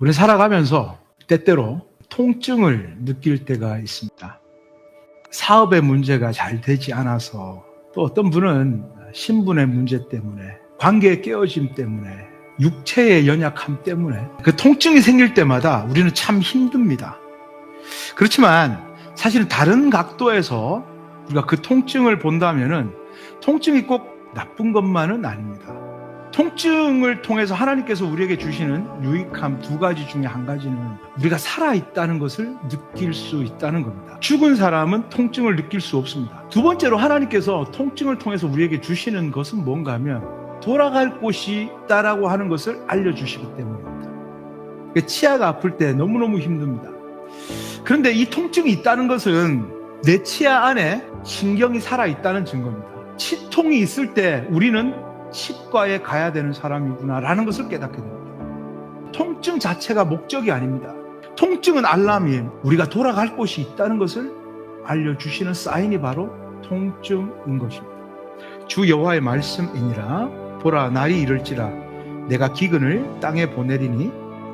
우리는 살아가면서 때때로 통증을 느낄 때가 있습니다. 사업의 문제가 잘 되지 않아서, 또 어떤 분은 신분의 문제 때문에, 관계의 깨어짐 때문에, 육체의 연약함 때문에 그 통증이 생길 때마다 우리는 참 힘듭니다. 그렇지만 사실은 다른 각도에서 우리가 그 통증을 본다면은 통증이 꼭 나쁜 것만은 아닙니다. 통증을 통해서 하나님께서 우리에게 주시는 유익함 두 가지 중에 한 가지는 우리가 살아있다는 것을 느낄 수 있다는 겁니다. 죽은 사람은 통증을 느낄 수 없습니다. 두 번째로 하나님께서 통증을 통해서 우리에게 주시는 것은 뭔가 하면 돌아갈 곳이 있다라고 하는 것을 알려주시기 때문입니다. 치아가 아플 때 너무너무 힘듭니다. 그런데 이 통증이 있다는 것은 내 치아 안에 신경이 살아있다는 증거입니다. 치통이 있을 때 우리는 치과에 가야 되는 사람이구나 라는 것을 깨닫게 됩니다. 통증 자체가 목적이 아닙니다. 통증은 알람이에요. 우리가 돌아갈 곳이 있다는 것을 알려주시는 사인이 바로 통증인 것입니다. 주 여호와의 말씀이니라. 보라, 날이 이를지라 내가 기근을 땅에 보내리니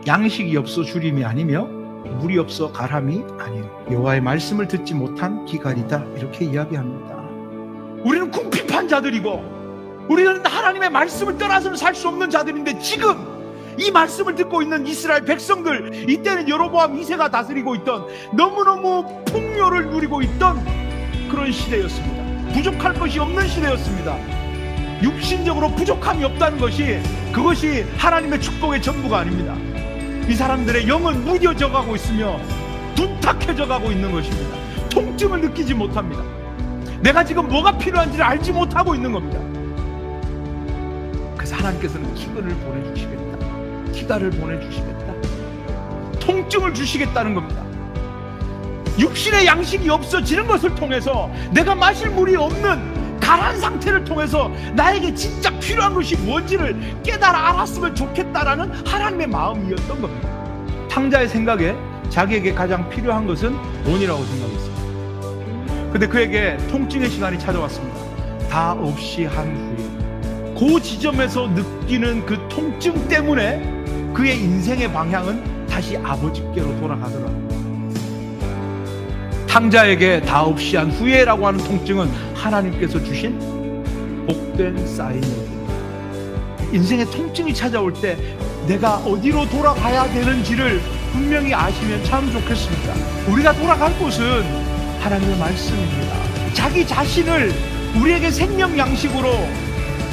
양식이 없어 주림이 아니며 물이 없어 가람이 아니요 여호와의 말씀을 듣지 못한 기갈이다. 이렇게 이야기합니다. 우리는 궁핍한 자들이고 우리는 하나님의 말씀을 떠나서는 살 수 없는 자들인데, 지금 이 말씀을 듣고 있는 이스라엘 백성들, 이때는 여로보암 2세가 다스리고 있던, 너무너무 풍요를 누리고 있던 그런 시대였습니다. 부족할 것이 없는 시대였습니다. 육신적으로 부족함이 없다는 것이, 그것이 하나님의 축복의 전부가 아닙니다. 이 사람들의 영은 무뎌져 가고 있으며 둔탁해져 가고 있는 것입니다. 통증을 느끼지 못합니다. 내가 지금 뭐가 필요한지를 알지 못하고 있는 겁니다. 그래서 하나님께서는 기근을 보내주시겠다, 기갈을 보내주시겠다, 통증을 주시겠다는 겁니다. 육신의 양식이 없어지는 것을 통해서, 내가 마실 물이 없는 가라앉은 상태를 통해서 나에게 진짜 필요한 것이 뭔지를 깨달아 알았으면 좋겠다라는 하나님의 마음이었던 겁니다. 탕자의 생각에 자기에게 가장 필요한 것은 돈이라고 생각했습니다. 근데 그에게 통증의 시간이 찾아왔습니다. 다 없이 한 후에 그 지점에서 느끼는 그 통증 때문에 그의 인생의 방향은 다시 아버지께로 돌아가더라고요. 탕자에게 다 없이 한 후회라고 하는 통증은 하나님께서 주신 복된 사인이에요. 인생의 통증이 찾아올 때 내가 어디로 돌아가야 되는지를 분명히 아시면 참 좋겠습니다. 우리가 돌아갈 곳은 하나님의 말씀입니다. 자기 자신을 우리에게 생명 양식으로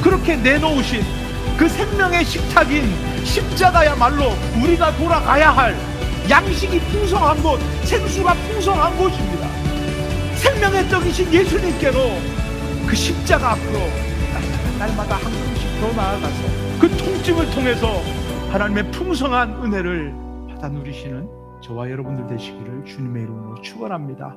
그렇게 내놓으신 그 생명의 식탁인 십자가야말로 우리가 돌아가야 할 양식이 풍성한 곳, 생수가 풍성한 곳입니다. 생명의 떡이신 예수님께로, 그 십자가 앞으로 날마다 한 걸음씩 더 나아가서 그 통증을 통해서 하나님의 풍성한 은혜를 받아 누리시는 저와 여러분들 되시기를 주님의 이름으로 축원합니다.